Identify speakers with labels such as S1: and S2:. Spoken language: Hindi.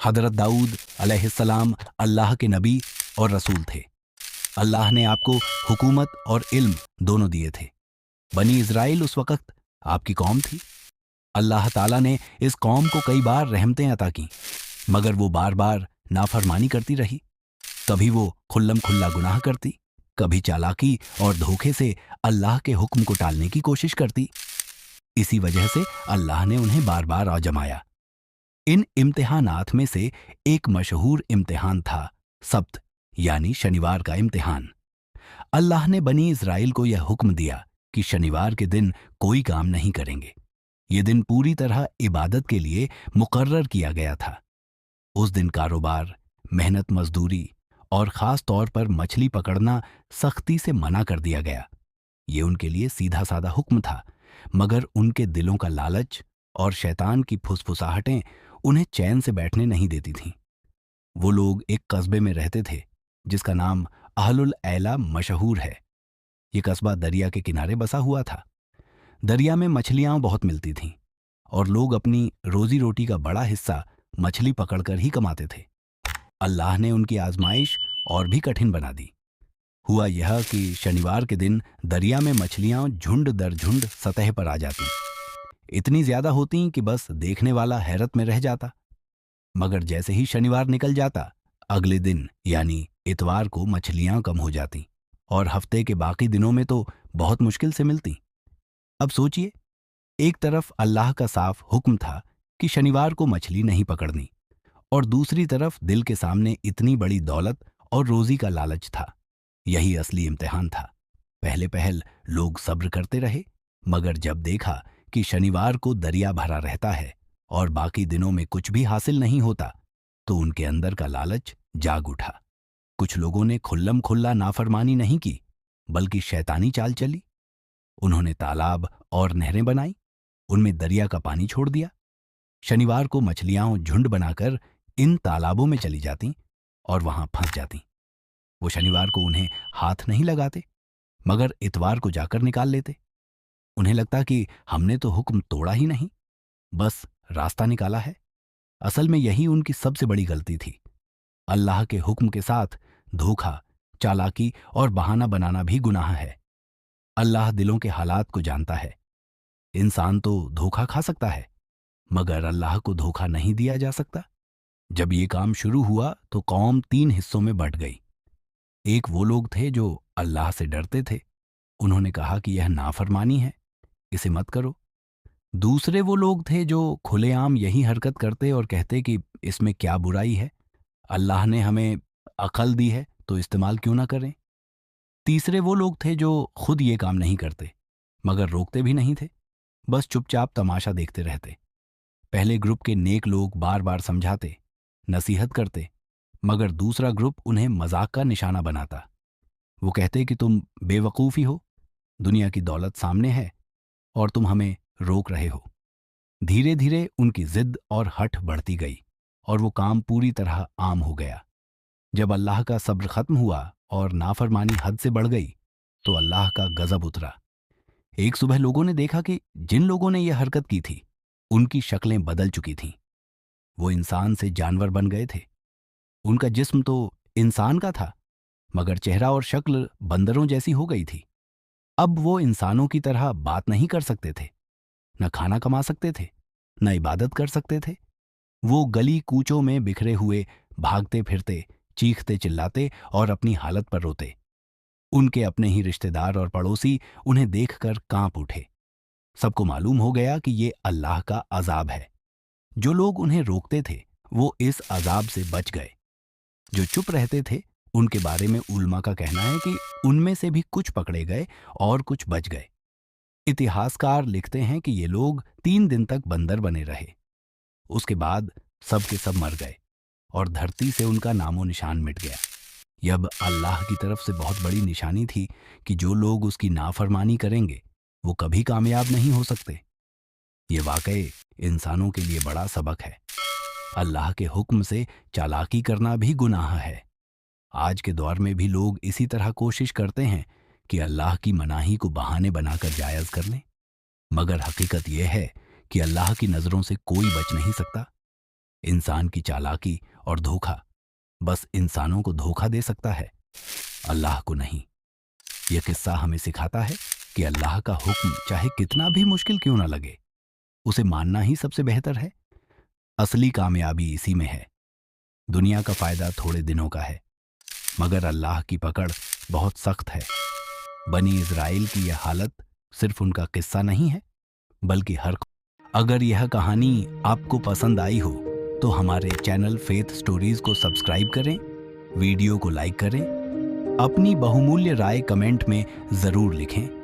S1: हज़रत दाऊद अलैहिस्सलाम अल्लाह के नबी और रसूल थे। अल्लाह ने आपको हुकूमत और इल्म दोनों दिए थे। बनी इज़राइल उस वक़्त आपकी कौम थी। अल्लाह ताला ने इस कौम को कई बार रहमतें अता की, मगर वो बार बार नाफरमानी करती रही। कभी वो खुल्लम खुल्ला गुनाह करती, कभी चालाकी और धोखे से अल्लाह के हुक्म को टालने की कोशिश करती। इसी वजह से अल्लाह ने उन्हें बार बार आजमाया। इन इम्तिहानात में से एक मशहूर इम्तिहान था सब्त, यानी शनिवार का इम्तिहान। अल्लाह ने बनी इज़राइल को यह हुक्म दिया कि शनिवार के दिन कोई काम नहीं करेंगे। ये दिन पूरी तरह इबादत के लिए मुकर्रर किया गया था। उस दिन कारोबार, मेहनत मजदूरी और ख़ास तौर पर मछली पकड़ना सख्ती से मना कर दिया गया। ये उनके लिए सीधा साधा हुक्म था, मगर उनके दिलों का लालच और शैतान की फुसफुसाहटें उन्हें चैन से बैठने नहीं देती थीं। वो लोग एक कस्बे में रहते थे जिसका नाम अहलुल ऐला मशहूर है। ये कस्बा दरिया के किनारे बसा हुआ था। दरिया में मछलियां बहुत मिलती थीं और लोग अपनी रोजी रोटी का बड़ा हिस्सा मछली पकड़कर ही कमाते थे। अल्लाह ने उनकी आजमाइश और भी कठिन बना दी। हुआ यह कि शनिवार के दिन दरिया में मछलियां झुंड दर झुंड सतह पर आ जाती। इतनी ज्यादा होती कि बस देखने वाला हैरत में रह जाता। मगर जैसे ही शनिवार निकल जाता, अगले दिन यानी इतवार को मछलियां कम हो जाती और हफ्ते के बाकी दिनों में तो बहुत मुश्किल से मिलती। अब सोचिए, एक तरफ अल्लाह का साफ हुक्म था कि शनिवार को मछली नहीं पकड़नी, और दूसरी तरफ दिल के सामने इतनी बड़ी दौलत और रोजी का लालच था। यही असली इम्तिहान था। पहले पहल लोग सब्र करते रहे, मगर जब देखा कि शनिवार को दरिया भरा रहता है और बाकी दिनों में कुछ भी हासिल नहीं होता, तो उनके अंदर का लालच जाग उठा। कुछ लोगों ने खुल्लम खुल्ला नाफरमानी नहीं की, बल्कि शैतानी चाल चली। उन्होंने तालाब और नहरें बनाई, उनमें दरिया का पानी छोड़ दिया। शनिवार को मछलियां झुंड बनाकर इन तालाबों में चली जातीं और वहां फंस जातीं। वो शनिवार को उन्हें हाथ नहीं लगाते, मगर इतवार को जाकर निकाल लेते। उन्हें लगता कि हमने तो हुक्म तोड़ा ही नहीं, बस रास्ता निकाला है। असल में यही उनकी सबसे बड़ी गलती थी। अल्लाह के हुक्म के साथ धोखा, चालाकी और बहाना बनाना भी गुनाह है। अल्लाह दिलों के हालात को जानता है। इंसान तो धोखा खा सकता है, मगर अल्लाह को धोखा नहीं दिया जा सकता। जब ये काम शुरू हुआ तो कौम 3 हिस्सों में बंट गई। एक वो लोग थे जो अल्लाह से डरते थे। उन्होंने कहा कि यह नाफरमानी है, इसे मत करो। दूसरे वो लोग थे जो खुलेआम यही हरकत करते और कहते कि इसमें क्या बुराई है, अल्लाह ने हमें अकल दी है तो इस्तेमाल क्यों ना करें। तीसरे वो लोग थे जो खुद ये काम नहीं करते, मगर रोकते भी नहीं थे, बस चुपचाप तमाशा देखते रहते। पहले ग्रुप के नेक लोग बार बार समझाते, नसीहत करते, मगर दूसरा ग्रुप उन्हें मजाक का निशाना बनाता। वो कहते कि तुम बेवकूफ़ी हो, दुनिया की दौलत सामने है और तुम हमें रोक रहे हो। धीरे धीरे उनकी जिद और हठ बढ़ती गई और वो काम पूरी तरह आम हो गया। जब अल्लाह का सब्र खत्म हुआ और नाफरमानी हद से बढ़ गई, तो अल्लाह का गजब उतरा। एक सुबह लोगों ने देखा कि जिन लोगों ने यह हरकत की थी, उनकी शक्लें बदल चुकी थीं। वो इंसान से जानवर बन गए थे। उनका जिस्म तो इंसान का था, मगर चेहरा और शक्ल बंदरों जैसी हो गई थी। अब वो इंसानों की तरह बात नहीं कर सकते थे, न खाना कमा सकते थे, न इबादत कर सकते थे। वो गली कूचों में बिखरे हुए भागते फिरते, चीखते चिल्लाते और अपनी हालत पर रोते। उनके अपने ही रिश्तेदार और पड़ोसी उन्हें देखकर कांप उठे। सबको मालूम हो गया कि ये अल्लाह का अजाब है। जो लोग उन्हें रोकते थे, वो इस अजाब से बच गए। जो चुप रहते थे, उनके बारे में उलमा का कहना है कि उनमें से भी कुछ पकड़े गए और कुछ बच गए। इतिहासकार लिखते हैं कि ये लोग 3 दिन तक बंदर बने रहे। उसके बाद सब के सब मर गए और धरती से उनका नामो निशान मिट गया। यह अब अल्लाह की तरफ से बहुत बड़ी निशानी थी कि जो लोग उसकी नाफरमानी करेंगे, वो कभी कामयाब नहीं हो सकते। ये वाकई इंसानों के लिए बड़ा सबक है। अल्लाह के हुक्म से चालाकी करना भी गुनाह है। आज के दौर में भी लोग इसी तरह कोशिश करते हैं कि अल्लाह की मनाही को बहाने बनाकर जायज़ कर लें, मगर हकीकत यह है कि अल्लाह की नज़रों से कोई बच नहीं सकता। इंसान की चालाकी और धोखा बस इंसानों को धोखा दे सकता है, अल्लाह को नहीं। यह किस्सा हमें सिखाता है कि अल्लाह का हुक्म चाहे कितना भी मुश्किल क्यों ना लगे, उसे मानना ही सबसे बेहतर है। असली कामयाबी इसी में है। दुनिया का फायदा थोड़े दिनों का है, मगर अल्लाह की पकड़ बहुत सख्त है। बनी इज़राइल की यह हालत सिर्फ उनका किस्सा नहीं है, बल्कि हर। अगर यह कहानी आपको पसंद आई हो तो हमारे चैनल फेथ स्टोरीज को सब्सक्राइब करें, वीडियो को लाइक करें, अपनी बहुमूल्य राय कमेंट में ज़रूर लिखें।